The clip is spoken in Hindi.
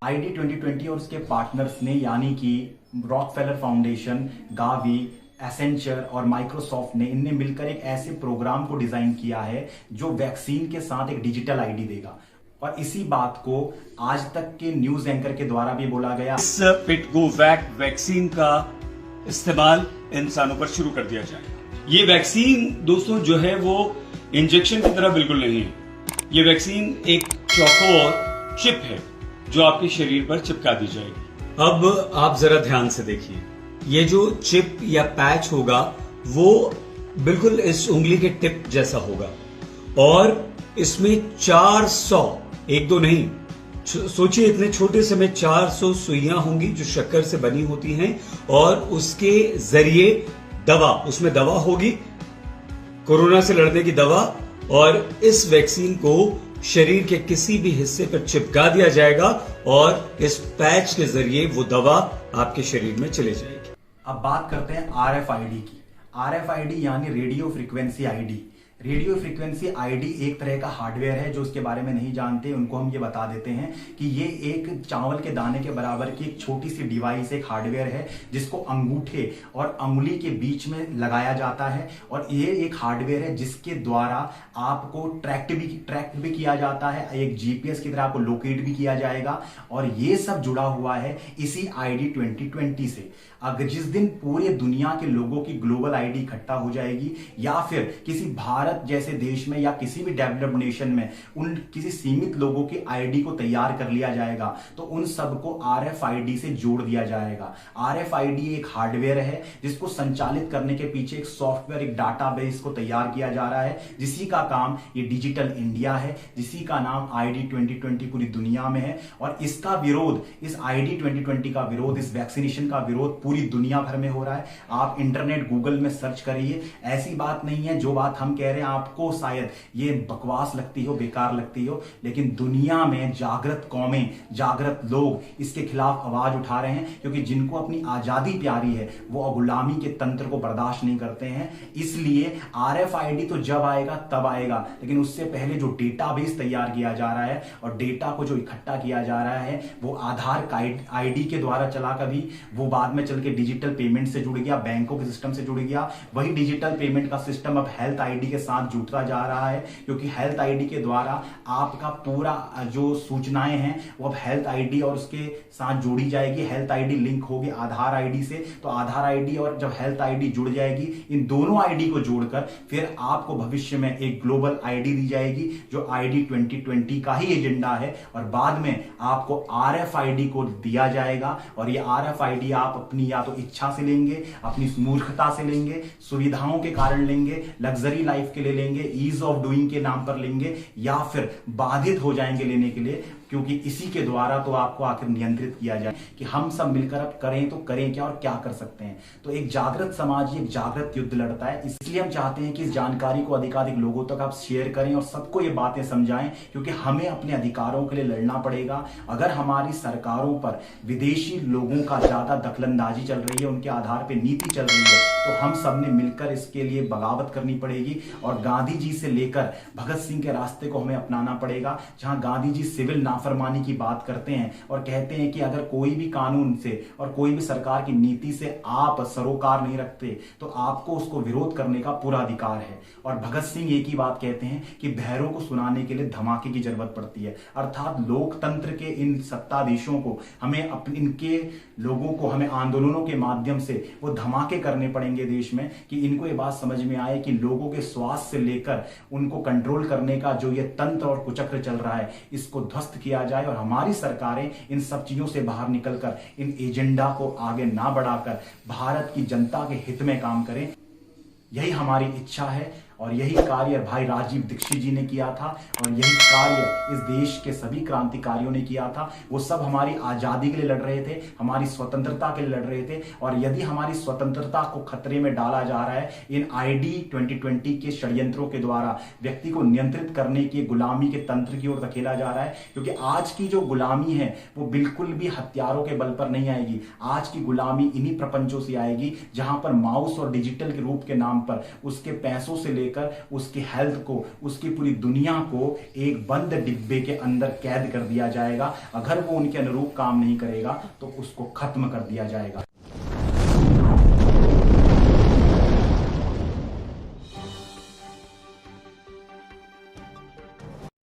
आईडी 2020 और उसके पार्टनर्स ने यानी कि रॉकफेलर फाउंडेशन, गावी, एसेंचर और माइक्रोसॉफ्ट ने इनने मिलकर एक ऐसे प्रोग्राम को डिजाइन किया है जो वैक्सीन के साथ एक डिजिटल आईडी देगा। और इसी बात को आज तक के न्यूज एंकर के द्वारा भी बोला गया। इस पिटगोवैक वैक्सीन का इस्तेमाल इंसानों पर शुरू कर दिया जाएगा। ये वैक्सीन दोस्तों जो है वो इंजेक्शन की तरह बिल्कुल नहीं है। ये वैक्सीन एक चौकोर चिप है जो आपके शरीर पर चिपका दी जाएगी। अब आप जरा ध्यान से देखिए, ये जो चिप या पैच होगा वो बिल्कुल इस उंगली के टिप जैसा होगा और इसमें 400, एक दो नहीं, सोचिए इतने छोटे से में 400 सुइयां होंगी जो शक्कर से बनी होती हैं और उसके जरिए दवा, उसमें दवा होगी, कोरोना से लड़ने की दवा, और इस वैक्सीन को शरीर के किसी भी हिस्से पर चिपका दिया जाएगा और इस पैच के जरिए वो दवा आपके शरीर में चले जाएगी। अब बात करते हैं आरएफआईडी की। आरएफआईडी यानी radio frequency ID. Radio frequency ID एक तरह का हार्डवेयर है। जो इसके बारे में नहीं जानते उनको हम ये बता देते हैं कि ये एक चावल के दाने के बराबर की एक छोटी सी डिवाइस, एक हार्डवेयर है जिसको अंगूठे और अंगुली के बीच में लगाया जाता है। और ये एक हार्डवेयर है जिसके द्वारा आपको ट्रैक भी किया जाता है, एक जीपीएस की तरह आपको लोकेट भी किया जाएगा। और ये सब जुड़ा हुआ है इसी आईडी 2020 से। अगर जिस दिन पूरे दुनिया के लोगों की ग्लोबल आईडी इकट्ठा हो जाएगी या फिर किसी भारत जैसे देश में या किसी भी डेवलप्ड नेशन में उन किसी सीमित लोगों की आईडी को तैयार कर लिया जाएगा तो उन सबको आरएफआईडी से जोड़ दिया जाएगा। आरएफआईडी एक हार्डवेयर है जिसको संचालित करने के पीछे एक सॉफ्टवेयर, एक डाटाबेस को तैयार किया जा रहा है, जिसी का काम ये डिजिटल इंडिया है, जिसी का नाम आईडी 2020 पूरी दुनिया में है। और इसका विरोध, इस आईडी 2020 का विरोध, इस वैक्सीनेशन का विरोध पूरी दुनिया भर में हो रहा है। आप इंटरनेट गूगल में सर्च करिए, ऐसी बात नहीं है जो बात हम कह रहे हैं आपको शायद ये बकवास लगती हो, बेकार लगती हो, लेकिन दुनिया में जागृत कौमें, जागृत लोग इसके खिलाफ आवाज उठा रहे हैं क्योंकि जिनको अपनी आजादी प्यारी है वो गुलामी के तंत्र को बर्दाश्त नहीं करते हैं। इसलिए आरएफआईडी तो जब आएगा तब आएगा, लेकिन उससे पहले जो डेटाबेस तैयार किया जा रहा है और डेटा को जो इकट्ठा किया जा रहा है वो आधार आईडी के द्वारा चला, कभी वो बाद में चल के डिजिटल पेमेंट से जुड़ गया, बैंकों के सिस्टम से जुड़ गया। वही डिजिटल पेमेंट का सिस्टम अब हेल्थ आईडी के साथ जुड़ता जा रहा है क्योंकि हेल्थ आईडी के द्वारा आपका पूरा जो सूचनाएं हैं वो अब हेल्थ आईडी और उसके साथ जोड़ी जाएगी। हेल्थ आईडी लिंक होगी आधार आईडी से, तो आधार आईडी और जब हेल्थ आईडी जुड़ जाएगी, इन दोनों आईडी को जोड़कर फिर आपको भविष्य में एक ग्लोबल आईडी दी जाएगी जो आईडी 2020 का ही एजेंडा है। और बाद में आपको आरएफआईडी को दिया जाएगा और ये आरएफआईडी आप अपनी या तो इच्छा से लेंगे, अपनी मूर्खता से लेंगे, सुविधाओं के कारण लेंगे, लग्जरी लाइफ के लिए लेंगे, ईज ऑफ डूइंग के नाम पर लेंगे, या फिर बाधित हो जाएंगे लेने के लिए, क्योंकि इसी के द्वारा तो आपको आखिर नियंत्रित किया जाए कि हम सब मिलकर अब करें तो करें क्या और क्या कर सकते हैं। तो एक जागृत समाज एक जागृत युद्ध लड़ता है। इसलिए हम चाहते हैं कि इस जानकारी को अधिकाधिक लोगों तक आप शेयर करें और सबको ये बातें समझाएं, क्योंकि हमें अपने अधिकारों के लिए लड़ना पड़ेगा। अगर हमारी सरकारों पर विदेशी लोगों का ज्यादा दखलंदाजी चल रही है, उनके आधार पर नीति चल रही है, तो हम सब ने मिलकर इसके लिए बगावत करनी पड़ेगी और गांधी जी से लेकर भगत सिंह के रास्ते को हमें अपनाना पड़ेगा, जहां गांधी जी सिविल नाफरमानी की बात करते हैं और कहते हैं कि अगर कोई भी कानून से और कोई भी सरकार की नीति से आप सरोकार नहीं रखते तो आपको उसको विरोध करने का पूरा अधिकार है। और भगत सिंह एक ही बात कहते हैं कि बहरों को सुनाने के लिए धमाके की जरूरत पड़ती है। अर्थात लोकतंत्र के इन सत्ताधीशों को हमें इनके लोगों को हमें आंदोलनों के माध्यम से वो धमाके करने पड़ेंगे देश में कि इनको ये बात समझ में आए कि लोगों के स्वास्थ्य से लेकर उनको कंट्रोल करने का जो ये तंत्र और कुचक्र चल रहा है इसको ध्वस्त किया जाए और हमारी सरकारें इन सब चीजों से बाहर निकलकर इन एजेंडा को आगे ना बढ़ाकर भारत की जनता के हित में काम करें। यही हमारी इच्छा है और यही कार्य भाई राजीव दीक्षित जी ने किया था और यही कार्य इस देश के सभी क्रांतिकारियों ने किया था। वो सब हमारी आजादी के लिए लड़ रहे थे, हमारी स्वतंत्रता के लिए लड़ रहे थे। और यदि हमारी स्वतंत्रता को खतरे में डाला जा रहा है इन आईडी 2020 के षड्यंत्रों के द्वारा, व्यक्ति को नियंत्रित करने की गुलामी के तंत्र की ओर धकेला जा रहा है, क्योंकि आज की जो गुलामी है वो बिल्कुल भी हथियारों के बल पर नहीं आएगी। आज की गुलामी इन्हीं प्रपंचों से आएगी जहां पर माउस और डिजिटल के रूप के नाम पर उसके पैसों से लेकर उसकी हेल्थ को, उसकी पूरी दुनिया को एक बंद डिब्बे के अंदर कैद कर दिया जाएगा। अगर वो उनके अनुरूप काम नहीं करेगा तो उसको खत्म कर दिया जाएगा।